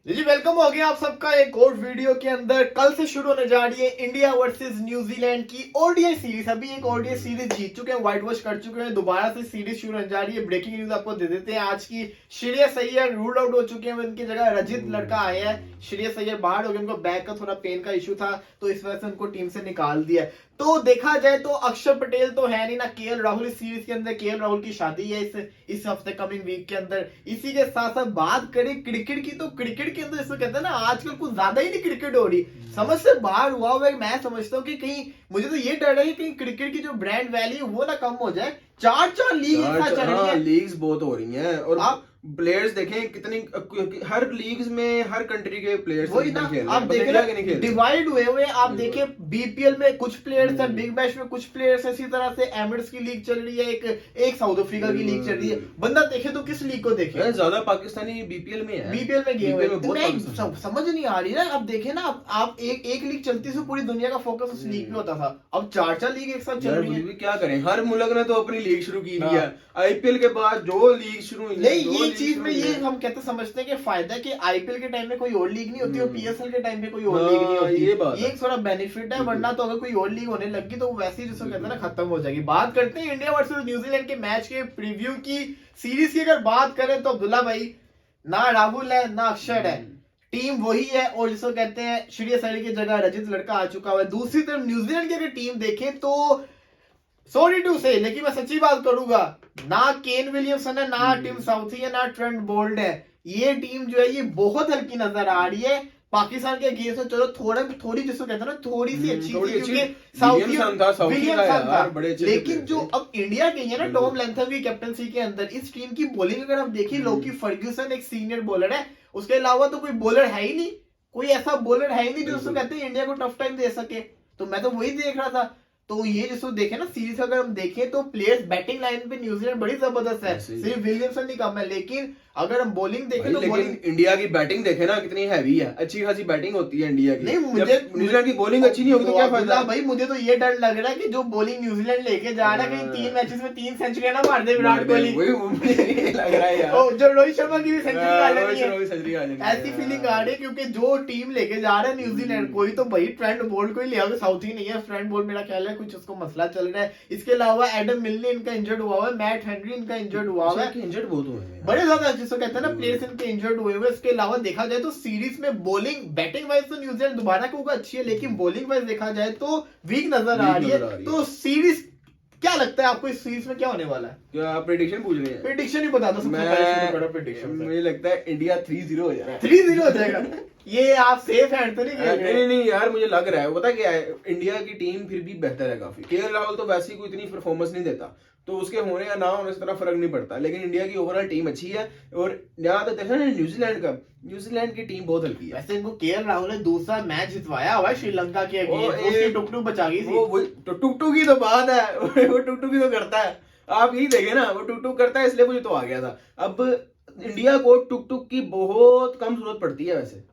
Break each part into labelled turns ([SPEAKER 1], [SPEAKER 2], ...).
[SPEAKER 1] जी welcome हो गया आप सबका एक और वीडियो के अंदर। कल से शुरू होने जा रही है इंडिया वर्सेस न्यूजीलैंड की ओडीआई सीरीज। अभी एक ओडीआई सीरीज जीत चुके हैं, व्हाइट वॉश कर चुके हैं, दोबारा से सीरीज शुरू होने जा रही है। ब्रेकिंग न्यूज आपको दे देते हैं आज की। श्रेयस अय्यर रूल आउट हो चुके हैं, उनकी जगह रजित लड़का आया है। श्रेयस अय्यर बाहर हो गए, उनको बैक का थोड़ा पेन का इशू था तो इस वजह से उनको टीम से निकाल दिया। तो देखा जाए तो अक्षर पटेल तो है नहीं ना, केएल राहुल इस सीरीज के अंदर। केएल राहुल की शादी है इस हफ्ते कमिंग वीक के अंदर। इसी के साथ साथ बात करें क्रिकेट की, तो क्रिकेट के अंदर इसको कहते हैं ना आजकल कुछ ज्यादा ही नहीं क्रिकेट हो रही, समझ से बाहर हुआ हुआ है। मैं समझता हूँ कि कहीं मुझे तो ये डर है कि कहीं क्रिकेट की जो ब्रांड वैल्यू वो ना कम हो जाए। चार लीग एक साथ चल रही है,
[SPEAKER 2] लीग्स बहुत हो रही हैं और आप प्लेयर्स देखें कितनी हर लीग्स में हर कंट्री के प्लेयर्स
[SPEAKER 1] वही ना आप देखें डिवाइड हुए हुए। आप देखें बीपीएल में कुछ प्लेयर्स हैं, बिग बैश में कुछ प्लेयर्स हैं, इसी तरह से एमिरेट्स की लीग चल रही है, एक साउथ अफ्रीका की लीग चल रही है। बंदा देखे तो किस लीग को देखे?
[SPEAKER 2] ज्यादा पाकिस्तानी बीपीएल में है,
[SPEAKER 1] बीपीएल में गए समझ नहीं आ रही ना। अब देखे ना आप एक लीग चलती है, पूरी दुनिया का फोकस उस लीग पे होता था। अब चार लीग एक साथ चल रही है।
[SPEAKER 2] क्या करें, हर मुल्क ने तो अपनी लीग शुरू की है। आईपीएल के बाद जो लीग शुरू हुई
[SPEAKER 1] नहीं, ये चीज में ये हम कहते समझते हैं कि फायदा कि आईपीएल के टाइम में कोई और लीग नहीं होती और पीएसएल के टाइम पे कोई और लीग नहीं होती। ये एक थोड़ा बेनिफिट है, वरना तो अगर कोई और लीग होने लगी तो वैसे ही जिसको कहते हैं ना खत्म हो जाएगी। बात करते हैं इंडिया वर्सेस न्यूजीलैंड के मैच के प्रीव्यू की। सीरीज की अगर बात करें तो अब्दुल्ला भाई, ना राहुल है ना अक्षर है, टीम वही है। और जिसको कहते हैं श्रेयस अय्यर की जगह रजित लड़का आ चुका हुआ है। दूसरी तरफ न्यूजीलैंड की अगर टीम देखें तो सॉरी टू से, लेकिन मैं सच्ची बात करूंगा, ना केन विलियमसन है, ना टिम साउथी है, ना ट्रेंट बोल्ट है। ये टीम जो है ये बहुत हल्की नजर आ रही है। पाकिस्तान के गेम से चलो थोड़ी जिसको कहते हैं ना थोड़ी सी अच्छी थी, क्योंकि साउथी था। लेकिन जो अब इंडिया की है ना टॉम लैंथम की कैप्टनसी के अंदर, इस टीम की बॉलिंग अगर आप देखिए, लोकी फर्ग्यूसन एक सीनियर बॉलर है, उसके अलावा तो कोई बॉलर है ही नहीं। कोई ऐसा बॉलर है ही नहीं जो उसको कहते हैं इंडिया को टफ टाइम दे सके। तो मैं तो वही देख रहा था। तो ये जिसको देखे ना सीरीज अगर हम देखें तो प्लेयर्स बैटिंग लाइन पे न्यूजीलैंड बड़ी जबरदस्त है, सिर्फ विलियमसन नहीं कम है। लेकिन अगर हम बॉलिंग देखें तो
[SPEAKER 2] लेकिन इंडिया की बैटिंग देखे ना कितनी हैवी है, अच्छी खासी बैटिंग होती है इंडिया की। नहीं, मुझे न्यूजीलैंड की बॉलिंग अच्छी नहीं होगी तो क्या फायदा
[SPEAKER 1] भाई। मुझे तो ये डर लग रहा है कि जो बॉलिंग न्यूजीलैंड लेके जा रहा है कहीं 3 मैचेस में 3 सेंचुरी ना मार दे विराट कोहली।
[SPEAKER 2] लग रहा है यार,
[SPEAKER 1] जो रोहित शर्मा की भी सेंचुरी आ रही है, ऐसी फीलिंग आ रही है। क्योंकि जो टीम लेके जा रहा है न्यूजीलैंड, कोई तो भाई ट्रेंट बोल्ट को ही लिया, साउथी नहीं है। ट्रेंट बोल्ट मेरा ख्याल है कुछ उसको मसला चल रहा है। इसके अलावा एडम मिलने इनका इंजर्ड हुआ है, मैट हेनरी इनका इंजर्ड हुआ है,
[SPEAKER 2] इंजर्ड बहुत हुए हैं
[SPEAKER 1] बड़े ज्यादा जिसको कहते हैं ना प्लेयर्स इनके इंजर्ड हुए हुए। इसके अलावा देखा जाए तो सीरीज में बॉलिंग बैटिंग वाइज तो न्यूजीलैंड दोबारा को अच्छी है, लेकिन बॉलिंग वाइज देखा जाए तो वीक नजर आ रही है। तो सीरीज क्या लगता है आपको, इस सीरीज में क्या होने वाला है?
[SPEAKER 2] क्या आप प्रेडिक्शन पूछ रहे हैं?
[SPEAKER 1] प्रेडिक्शन ही बता दो सबसे पहले प्रेडिक्शन।
[SPEAKER 2] मुझे लगता है इंडिया 3-0 हो जाएगा।
[SPEAKER 1] 3-0 हो जाएगा? ये आप सेफ हैंड तो नहीं?
[SPEAKER 2] नहीं यार, मुझे लग रहा है, पता क्या है, इंडिया की टीम फिर भी बेहतर है काफी। केएल राहुल तो वैसे ही कोई इतनी परफॉर्मेंस नहीं देता, तो उसके होने या ना होने से तरह फर्क नहीं पड़ता। लेकिन इंडिया की ओवरऑल टीम अच्छी है। और यहाँ तक देखा ना न्यूजीलैंड की टीम बहुत हल्की है।
[SPEAKER 1] वैसे इनको केएल राहुल ने दूसरा मैच जितवाया हुआ है श्रीलंका के अगेंस्ट, उसकी टुकटुक बचा गई थी।
[SPEAKER 2] वो टुकटुक की तो बात है, वो टुकटुक ही तो करता है। आप यही देखे ना, वो टुकटुक करता है इसलिए मुझे तो आ गया था। अब इंडिया को टुकटुक की बहुत कम जरूरत पड़ती है। वैसे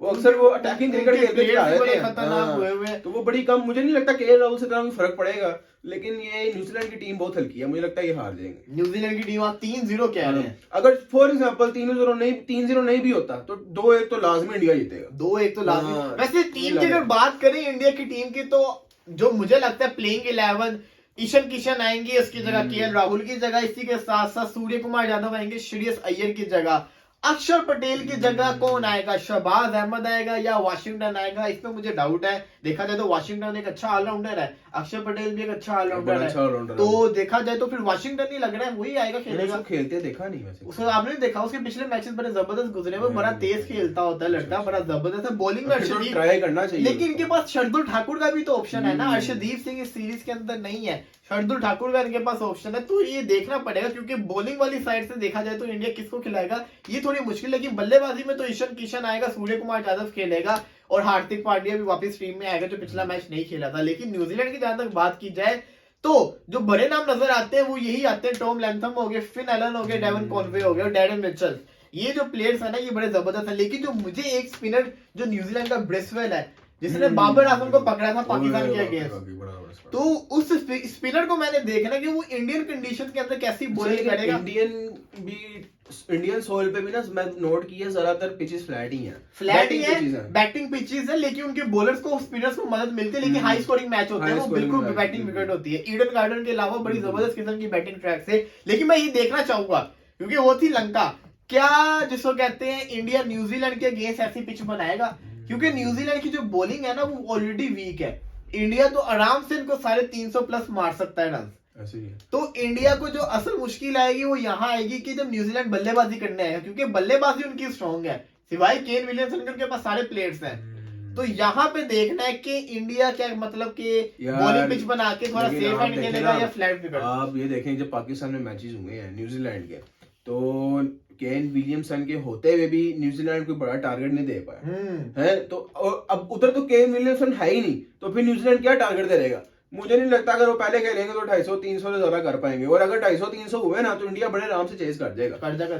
[SPEAKER 2] वो अक्सर वो अटैकिंग क्रिकेट खेलते हैं, तो वो बड़ी कम। मुझे नहीं लगता केएल राहुल से कोई फर्क पड़ेगा। लेकिन ये न्यूजीलैंड की टीम बहुत हल्की है, मुझे लगता है ये हार जाएंगे।
[SPEAKER 1] न्यूजीलैंड की टीम आप 3-0 कह रहे हैं।
[SPEAKER 2] अगर फॉर एग्जांपल 3-0 नहीं भी होता तो 2-1 तो लाजमी इंडिया जीतेगा।
[SPEAKER 1] 2-1 तो लाजमी। वैसे टीम की अगर बात करें इंडिया की टीम की, तो जो मुझे लगता है प्लेइंग 11 ईशान किशन आएंगे, उसकी जगह केएल राहुल की जगह। इसी के साथ साथ सूर्य कुमार यादव आएंगे श्रेयस अय्यर की जगह। अक्षर पटेल की जगह कौन आएगा? शहबाज अहमद आएगा या वाशिंगटन आएगा? इसमें मुझे डाउट है। देखा जाए तो वाशिंगटन एक अच्छा ऑलराउंडर है, अक्षर पटेल भी एक अच्छा ऑलराउंडर है। तो देखा जाए तो फिर वाशिंगटन ही लग रहा है वही आएगा, खेलेगा।
[SPEAKER 2] खेलते देखा नहीं वैसे,
[SPEAKER 1] उसको आपने देखा उसके पिछले मैचेस बड़े जबरदस्त गुजरे, वो बड़ा तेज खेलता होता है लड़का, बड़ा जबरदस्त है। बॉलिंग में अर्शदीप
[SPEAKER 2] ट्राई करना चाहिए,
[SPEAKER 1] लेकिन इनके पास शरदुल ठाकुर का भी तो ऑप्शन है ना। अर्शदीप सिंह इस सीरीज के अंदर नहीं है, शरदुल ठाकुर का इनके पास ऑप्शन है। तो ये देखना पड़ेगा, क्योंकि बॉलिंग वाली साइड से देखा जाए तो इंडिया किसको खिलाएगा ये थोड़ी मुश्किल। लेकिन बल्लेबाजी में तो ईशान किशन आएगा, सूर्य कुमार यादव खेलेगा और हार्दिक पांड्या भी वापस टीम में आएगा जो पिछला मैच नहीं खेला था। लेकिन न्यूजीलैंड की जहां तक बात की जाए तो जो बड़े नाम नजर आते हैं वो यही आते हैं, टॉम लैंथम हो गए, फिन एलन हो गए, डेवन कॉनवे हो गए और डैरेन मिचेल। ये जो प्लेयर्स है ना ये बड़े जबरदस्त है। लेकिन जो मुझे एक स्पिनर जो न्यूजीलैंड का ब्रेसवेल है, जिसने बाबर आजम को पकड़ा था पाकिस्तान के अगेंस्ट, तो उस स्पिनर को मैंने देखना कि वो इंडियन कंडीशन के अंदर कैसी बॉलिंग करेगा।
[SPEAKER 2] इंडियन भी इंडियन सोइल पे भी ना मैं नोट किया ज्यादातर पिचेस फ्लैट ही हैं,
[SPEAKER 1] फ्लैट ही है,
[SPEAKER 2] pitches हैं।
[SPEAKER 1] बैटिंग पिचेस है, लेकिन उनके बॉलर्स को स्पिनर्स को मदद मिलती है, लेकिन हाई स्कोरिंग मैच होते हैं,
[SPEAKER 2] High
[SPEAKER 1] वो
[SPEAKER 2] scoring
[SPEAKER 1] बिल्कुल
[SPEAKER 2] match,
[SPEAKER 1] बैटिंग विकेट होती है ईडन गार्डन के अलावा बड़ी
[SPEAKER 2] बिल्कुल।
[SPEAKER 1] जबरदस्त किस्म की बैटिंग ट्रैक से। लेकिन मैं ये देखना चाहूंगा क्योंकि वो थी लंका, क्या जिसको कहते हैं इंडिया न्यूजीलैंड के अगेंस्ट ऐसी पिच बनाएगा, क्योंकि न्यूजीलैंड की जो बॉलिंग है ना वो ऑलरेडी वीक है, इंडिया तो आराम से इनको 350 प्लस मार सकता है रन।
[SPEAKER 2] ऐसे ही है।
[SPEAKER 1] तो इंडिया को जो असल मुश्किल आएगी वो यहाँ आएगी कि जब न्यूजीलैंड बल्लेबाजी करने आएगा, क्योंकि बल्लेबाजी उनकी स्ट्रांग है, सिवाय केन विलियमसन के उनके पास सारे प्लेयर्स हैं। तो यहाँ पे देखना है कि इंडिया क्या मतलब कि बॉलिंग पिच बना के थोड़ा
[SPEAKER 2] लेकिन
[SPEAKER 1] सेफ
[SPEAKER 2] आप
[SPEAKER 1] एंड
[SPEAKER 2] देखें
[SPEAKER 1] खेलेगा
[SPEAKER 2] ना,
[SPEAKER 1] या फ्लैट विकेट।
[SPEAKER 2] आप ये देखें जब पाकिस्तान में मैचेस हुए हैं न्यूजीलैंड के, तो केन विलियमसन के होते हुए भी न्यूजीलैंड कोई बड़ा टारगेट नहीं दे पाया है। तो और अब उधर तो केन विलियमसन है ही नहीं, तो फिर न्यूजीलैंड क्या टारगेट दे? मुझे नहीं लगता अगर वो पहले खेलेंगे तो 250-300 से ज्यादा कर पाएंगे, और अगर 250-300 हुए ना तो इंडिया बड़े आराम से चेस कर जाएगा।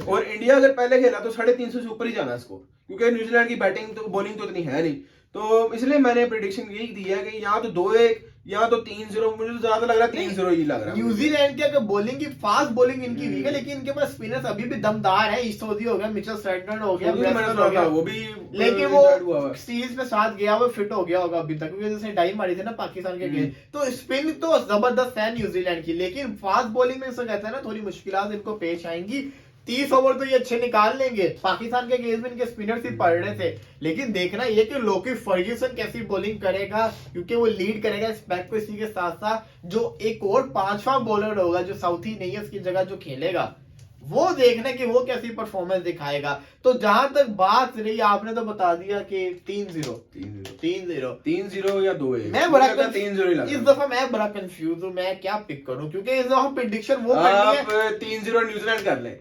[SPEAKER 2] और इंडिया अगर पहले खेला तो 350 से ऊपर ही जाना स्कोर, क्योंकि न्यूजीलैंड की बैटिंग तो बॉलिंग तो इतनी है नहीं। तो इसलिए मैंने प्रेडिक्शन यही दी है कि यहाँ तो 2-1 या तो 3-0, मुझे तो ज्यादा लग रहा है 3-0 ही लग रहा है।
[SPEAKER 1] न्यूजीलैंड की बॉलिंग की फास्ट बॉलिंग इनकी वीक है, लेकिन इनके पास स्पिनर्स अभी भी दमदार है, ईस्टोदी हो गया, मिचेल स्टैटनर हो गया, ब्रेसन हो गया,
[SPEAKER 2] वो भी
[SPEAKER 1] लेकिन वो सीरीज में साथ गया वो फिट हो गया होगा अभी तक, क्योंकि उसने डाई मारी थी ना पाकिस्तान के गेम। तो स्पिन तो जबरदस्त है न्यूजीलैंड की, लेकिन फास्ट बॉलिंग में इसको कहते हैं ना थोड़ी मुश्किलात इनको पेश आएंगी। 30 ओवर तो ये अच्छे निकाल लेंगे, पाकिस्तान के गेम में इनके स्पिनर्स ही पड़ रहे थे, लेकिन देखना ये कि लोकी फर्ग्यूसन कैसी बॉलिंग करेगा, क्योंकि वो लीड करेगा इस बैक को। इसी के साथ साथ जो एक और 5वां बॉलर होगा जो साउथी नहीं है उसकी जगह जो खेलेगा, वो देखना कि वो कैसी परफॉर्मेंस दिखाएगा। तो जहां तक बात रही, आपने तो बता दिया कि 3-0
[SPEAKER 2] या 2-1।
[SPEAKER 1] मैं बड़ा
[SPEAKER 2] 3-0 ही लगा।
[SPEAKER 1] इस दफा मैं बड़ा कंफ्यूज हूं, मैं क्या पिक करूं, क्योंकि इस दफा प्रेडिक्शन वो करनी है।
[SPEAKER 2] आप 3-0 न्यूजीलैंड कर लें।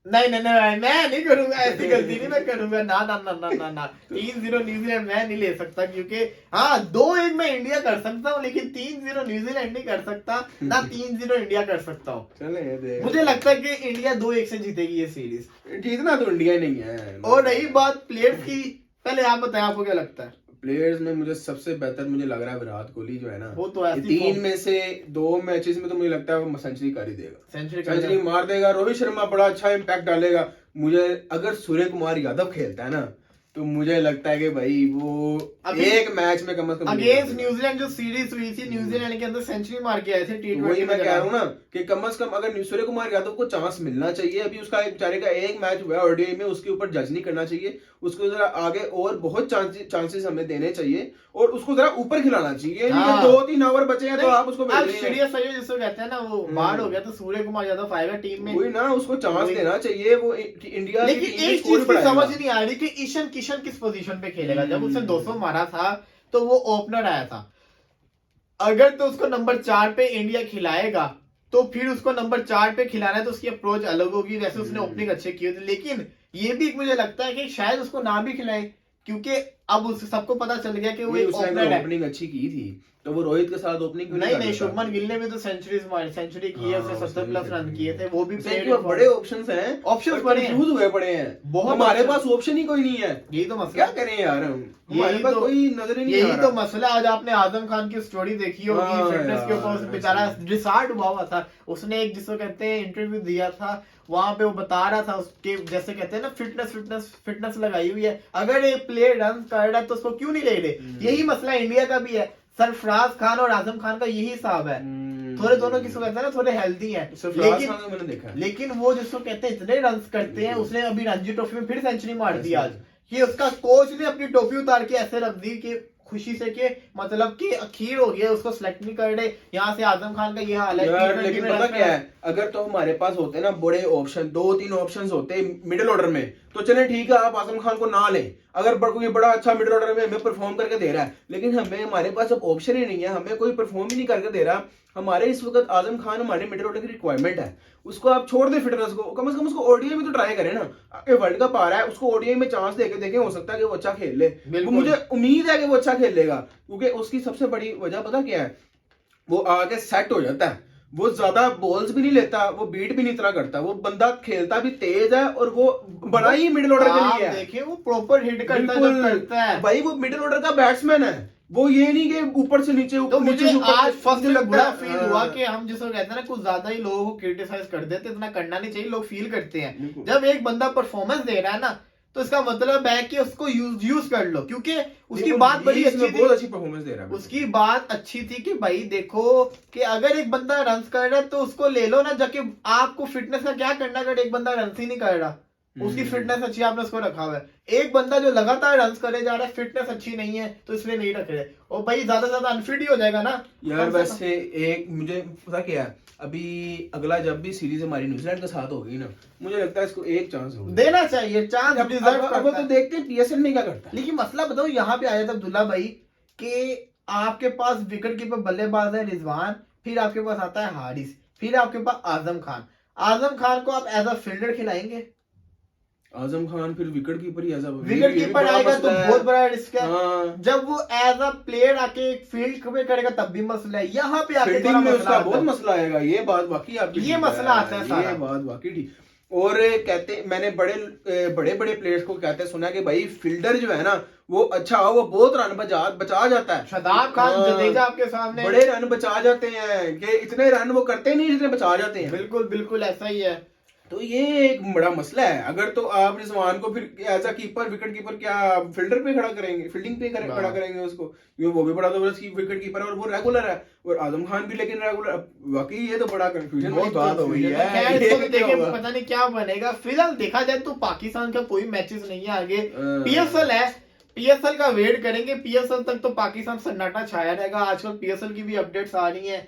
[SPEAKER 1] नहीं मैं नहीं करूंगा, ऐसी गलती नहीं मैं करूंगा, ना 3-0 न्यूजीलैंड मैं नहीं ले सकता, क्योंकि हाँ 2-1 मैं इंडिया कर सकता हूँ, लेकिन 3-0 न्यूजीलैंड नहीं कर सकता, ना 3-0 इंडिया कर सकता हूँ।
[SPEAKER 2] चले
[SPEAKER 1] मुझे लगता है कि इंडिया 2-1 से जीतेगी ये सीरीज।
[SPEAKER 2] जीतना तो इंडिया नहीं है।
[SPEAKER 1] और रही बात प्लेयर्स की, पहले आप बताएं आपको क्या लगता है?
[SPEAKER 2] प्लेयर्स में मुझे सबसे बेहतर मुझे लग रहा है विराट कोहली जो है ना,
[SPEAKER 1] वो तो ऐसी
[SPEAKER 2] 3 में से 2 मैचेस में तो मुझे लगता है वो सेंचुरी कर ही देगा,
[SPEAKER 1] सेंचुरी
[SPEAKER 2] मार देगा। रोहित शर्मा बड़ा अच्छा इम्पैक्ट डालेगा। मुझे अगर सूर्य कुमार यादव खेलता है ना, तो मुझे लगता है कि भाई वो एक मैच में कम से कम
[SPEAKER 1] अगेंस्ट न्यूजीलैंड जो सीरीज हुई थी, न्यूजीलैंड के अंदर सेंचुरी मार के आए थे T20
[SPEAKER 2] वही मैं कह रहा हूँ ना कि कम से कम अगर सूर्य कुमार यादव को चांस मिलना चाहिए। अभी उसका बेचारे का एक मैच हुआ है ओडीआई में, उसके ऊपर जज नहीं करना चाहिए, उसको जरा आगे और बहुत चांसेस हमें देने चाहिए, और उसको जरा ऊपर खिलाना चाहिए। 2-3 ओवर बचे हैं तो आप उसको
[SPEAKER 1] जिसको कहते हैं ना वो बाहर हो गया, तो सूर्य कुमार यादव आएगा टीम में,
[SPEAKER 2] वही ना, उसको चांस देना चाहिए। वो इंडिया
[SPEAKER 1] लेकिन एक चीज की समझ नहीं आ रही कि ईशान किशन किस पोजीशन पे खेलेगा। जब उसने 200 मारा था तो वो ओपनर आया था, अगर तो उसको नंबर 4 पे इंडिया खिलाएगा तो फिर उसको नंबर 4 पे खिलाना है तो उसकी अप्रोच अलग होगी, वैसे उसने ओपनिंग अच्छे की थी। लेकिन ये भी मुझे लगता है कि शायद उसको ना भी खिलाए, क्योंकि अब उस सबको पता चल गया कि वो एक ओपनर है।
[SPEAKER 2] ओपनिंग अच्छी की थी तो वो रोहित के साथ ओपनिंग
[SPEAKER 1] नहीं शुभमन गिल ने भी तो सेंचुरी की है, उसने 70 प्लस रन किए थे, वो भी
[SPEAKER 2] बड़े ऑप्शंस हैं,
[SPEAKER 1] ऑप्शंस बड़े
[SPEAKER 2] हुए पड़े हैं बहुत। हमारे पास ऑप्शन ही कोई नहीं है,
[SPEAKER 1] यही तो मसला।
[SPEAKER 2] क्या करें यार हम, हमारे पास कोई नजर ही नहीं आ रहा।
[SPEAKER 1] यही तो मसला। आज आपने आजम खान की स्टोरी देखी होगी, फिटनेस के ऊपर बेचारा डिसार्ड हुआ था, उसने एक जिसको कहते हैं इंटरव्यू दिया था, वहां पे वो बता रहा था उसके जैसे कहते हैं ना फिटनेस लगाई हुई है, अगर एक प्लेयर रन कर रहा है तो उसको क्यों नहीं ले रहे। यही मसला इंडिया का भी है, सरफराज खान और आजम खान का यही हिसाब है, थोड़े दोनों किसको कहते हैं ना थोड़े हेल्दी हैं, लेकिन वो जिसको कहते हैं इतने रन करते हैं। उसने अभी रणजी ट्रॉफी में फिर सेंचुरी मार दी आज, ये उसका कोच ने अपनी टोपी उतार के ऐसे रख दी कि खुशी से कि मतलब कि अखीर हो गया, उसको सिलेक्ट नहीं कर रहे। यहाँ से आजम खान का ये हाल है।
[SPEAKER 2] लेकिन पता क्या है, अगर तो हमारे पास होते ना बड़े ऑप्शन, 2-3 ऑप्शंस होते मिडिल ऑर्डर में, तो चले ठीक है आप आजम खान को ना लें, अगर कोई बड़ा अच्छा मिडिल ऑर्डर में हमें परफॉर्म करके दे रहा है। लेकिन हमारे पास अब ऑप्शन ही नहीं है, हमें कोई परफॉर्म ही नहीं करके दे रहा। हमारे इस वक्त आजम खान हमारे मिडिल ऑर्डर की रिक्वायरमेंट है, उसको आप छोड़ दे फिटनेस को, कम से कम उसको ओडीआई में तो ट्राई करें ना। वर्ल्ड कप आ रहा है, उसको ओडीआई में चांस देके देखें, हो सकता है कि वो अच्छा खेल ले। मुझे उम्मीद है कि वो अच्छा खेल लेगा, क्योंकि उसकी सबसे बड़ी वजह पता क्या है, वो आके सेट हो जाता है, वो ज्यादा बॉल्स भी नहीं लेता, वो बीट भी नहीं इतना करता, वो बंदा खेलता भी तेज है और वो बना ही मिडिल ऑर्डर के लिए है।
[SPEAKER 1] देखिए वो प्रॉपर हिट करता है जब करता है
[SPEAKER 2] भाई, वो मिडिल ऑर्डर का बैट्समैन है, वो ये नहीं कि ऊपर से नीचे
[SPEAKER 1] तो मुझे आज फर्स्ट
[SPEAKER 2] मुझे लगता
[SPEAKER 1] बुरा
[SPEAKER 2] है
[SPEAKER 1] फील हुआ कि हम जिसको कहते हैं ना कुछ ज्यादा ही लोगों को क्रिटिसाइज कर देते, इतना करना नहीं चाहिए, लोग फील करते हैं। जब एक बंदा परफॉर्मेंस दे रहा है ना तो इसका मतलब है कि उसको यूज कर लो, क्योंकि उसकी बात बड़ी अच्छी थी,
[SPEAKER 2] बहुत अच्छी परफॉर्मेंस दे रहा है।
[SPEAKER 1] उसकी बात अच्छी थी कि भाई देखो कि अगर एक बंदा रन कर रहा है तो उसको ले लो ना, जाके आपको फिटनेस का क्या करना अगर एक बंदा रन ही नहीं कर रहा, उसकी फिटनेस अच्छी आपने उसको रखा हुआ है। एक बंदा जो लगातार रन करे जा रहा है, फिटनेस अच्छी नहीं है तो इसलिए नहीं रख रहे, और भाई ज्यादा से ज्यादा अनफिट ही हो जाएगा ना
[SPEAKER 2] यार। वैसे एक मुझे पता क्या है, अभी अगला जब भी सीरीज हमारी न्यूजीलैंड के साथ होगी ना, मुझे लगता है इसको एक चांस
[SPEAKER 1] देना चाहिए, चांस डिजर्व करता है।
[SPEAKER 2] तो देखते हैं पीएसएल में क्या करता है।
[SPEAKER 1] लेकिन मसला बताओ यहाँ पे आया था अब्दुल्ला भाई कि आपके पास विकेट कीपर बल्लेबाज है रिजवान, फिर आपके पास आता है हारिस, फिर आपके पास आजम खान। आजम खान को आप एज अ फील्डर खिलाएंगे?
[SPEAKER 2] आजम खान फिर विकेट कीपर ही ऐसा
[SPEAKER 1] विकेट कीपर आएगा तो बहुत बड़ा रिस्क है।
[SPEAKER 2] हाँ।
[SPEAKER 1] जब वो एज अ प्लेयर आके फील्ड में करेगा तब भी मसला है, यहाँ पे आके
[SPEAKER 2] फील्डिंग में उसका बहुत मसला आएगा। ये बात बाकी आपकी,
[SPEAKER 1] ये मसला आता है सारा।
[SPEAKER 2] ये बात बाकी ठीक। और कहते मैंने बड़े प्लेयर्स को कहते सुना कि भाई फील्डर जो है ना वो अच्छा हो, वो बहुत रन बचा जाता है।
[SPEAKER 1] शादाब खान जडेजा आपके सामने
[SPEAKER 2] बड़े रन बचा जाते हैं कि इतने रन वो करते नहीं जितने बचा जाते हैं।
[SPEAKER 1] बिल्कुल बिल्कुल ऐसा ही है।
[SPEAKER 2] तो ये एक बड़ा मसला है। अगर तो आप रिजवान को फिर as a keeper wicket keeper क्या फील्डर पे खड़ा करेंगे, फील्डिंग पे खड़ा करेंगे उसको, क्योंकि वो भी बड़ा जबरदस्त विकेट कीपर है और वो रेगुलर है, और आजम खान भी लेकिन रेगुलर। वाकई ये तो बड़ा कंफ्यूजन वाली बात हो गई है।
[SPEAKER 1] देखिए पता नहीं क्या बनेगा। फिलहाल देखा जाए तो पाकिस्तान का कोई मैचेस नहीं है आगे, पीएसएल है, पीएसएल का वेट करेंगे। पीएसएल तक तो पाकिस्तान सन्नाटा छाया रहेगा। आजकल पीएसएल की भी अपडेट्स आ रही हैं।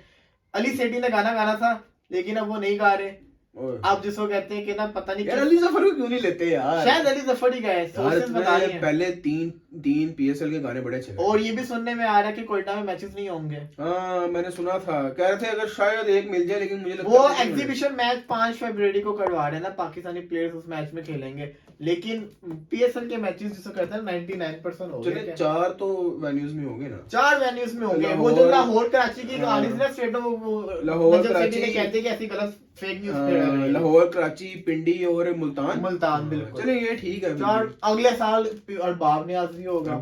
[SPEAKER 1] अली सेठी ने गाना गाना था लेकिन अब वो नहीं गा रहे। आप जिसको कहते हैं कि ना पता नहीं
[SPEAKER 2] यार अली जफर को क्यों नहीं लेते यार,
[SPEAKER 1] शायद अली जफर ही गए, सोर्सेस बता रहे हैं।
[SPEAKER 2] पहले तीन पीएसएल के गाने बड़े अच्छे।
[SPEAKER 1] और ये भी सुनने में आ रहा है कि कोयटा में मैचेस नहीं होंगे।
[SPEAKER 2] हाँ मैंने सुना था, कह रहे थे अगर शायद एक मिल जाए, लेकिन मुझे लगता
[SPEAKER 1] वो एग्जीबिशन मैच 5 फरवरी को करवा रहे हैं ना, पाकिस्तानी प्लेयर्स उस मैच में खेलेंगे। लेकिन पीएसएल के मैचेस जिसको कहते हैं 99% हो गए।
[SPEAKER 2] 4 तो वेन्यूज में होंगे ना,
[SPEAKER 1] 4 वेन्यूज में होंगे। वो जो लाहौर कराची की कहानी थी ना स्टेटो, वो
[SPEAKER 2] लाहौर कराची
[SPEAKER 1] ने कहते हैं कि ऐसी गलत फेक न्यूज़,
[SPEAKER 2] लाहौर कराची पिंडी और मुल्तान
[SPEAKER 1] बिल्कुल।
[SPEAKER 2] चलिए ये ठीक है।
[SPEAKER 1] 4 अगले साल अरबाब नियाज भी होगा।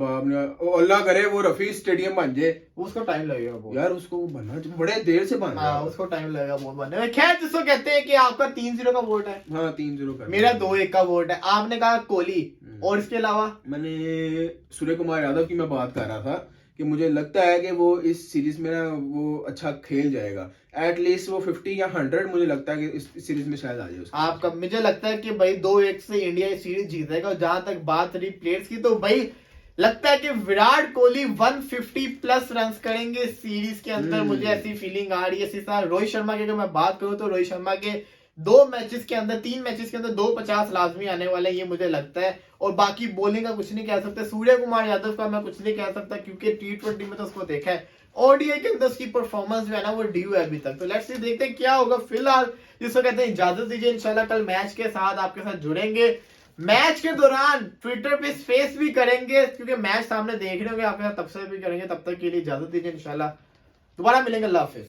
[SPEAKER 2] अल्लाह करे वो रफी स्टेडियम बन जाए,
[SPEAKER 1] उसको टाइम लगेगा बहुत
[SPEAKER 2] यार, उसको बनना बड़े देर से बनना।
[SPEAKER 1] हाँ उसको टाइम लगेगा बहुत बनने में। खैर जिसको कहते हैं कि आपका 3-0 का वोट है।
[SPEAKER 2] हाँ 3-0 का,
[SPEAKER 1] मेरा 2-1 का वोट है। आपने कहा कोहली, और इसके अलावा
[SPEAKER 2] मैंने सूर्य कुमार यादव की मैं बात कर रहा था कि मुझे लगता है कि वो इस सीरीज में ना वो अच्छा खेल जाएगा। एटलीस्ट वो 50 या 100 मुझे लगता है कि इस सीरीज में शायद आ जाए उसका।
[SPEAKER 1] आपका मुझे लगता है कि भाई 2-1 से इंडिया इस सीरीज जीतेगा। और जहां तक बात रही प्लेयर्स की, तो भाई लगता है कि विराट कोहली 150 प्लस रन करेंगे इस सीरीज के अंदर। मुझे ऐसी फीलिंग आ रही है। इसी तरह रोहित शर्मा की अगर मैं बात करूं तो रोहित शर्मा के 3 मैचेस के अंदर 250 लाजमी आने वाले हैं, ये मुझे लगता है। और बाकी बॉलिंग का कुछ नहीं कह सकते। सूर्य कुमार यादव का मैं कुछ नहीं कह सकता क्योंकि T20 में तो उसको देखा है, ओडीआई के अंदर उसकी परफॉर्मेंस जो है ना वो ड्यू है अभी तक। तो लेट्स सी, देखते हैं क्या होगा। फिलहाल जिसको कहते हैं इजाजत दीजिए, इंशाल्लाह कल मैच के साथ आपके साथ जुड़ेंगे। मैच के दौरान ट्विटर पे स्पेस भी करेंगे क्योंकि मैच सामने देख रहे होंगे, आपके साथ तबसरे भी करेंगे। तब तक के लिए इजाजत दीजिए, इंशाल्लाह दोबारा मिलेंगे। अल्लाह हाफिज।